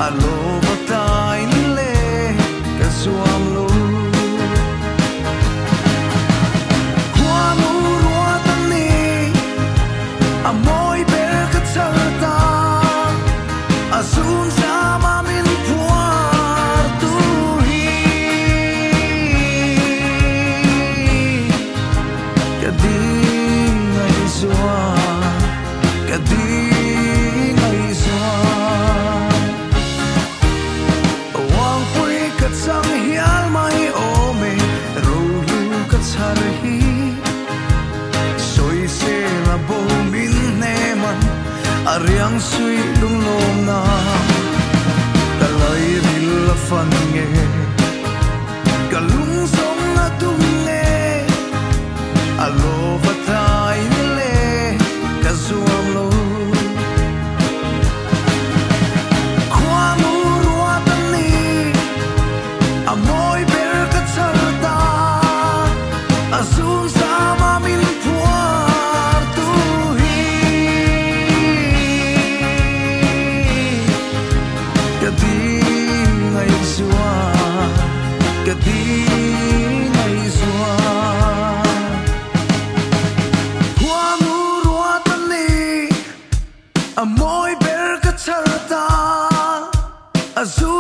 alo batai le ka suam lo kwa nu ro tan ni amoy ber ka charta asun sa ma min puar tu hi ka di ngai suwa ka di ngai suwa sang hial mai ome ro lu ka char hi soi se la bo min ne man ariang sui lung lom na ta lai ril la fan nge ka lung song na tung nge alo vatai le ka zuam lo amoy ber ka charta asun sa ma min puar tu hi ka di ngai suwa ka di ngai suwa kwa nu ro tan ni amoy ber ka charta asun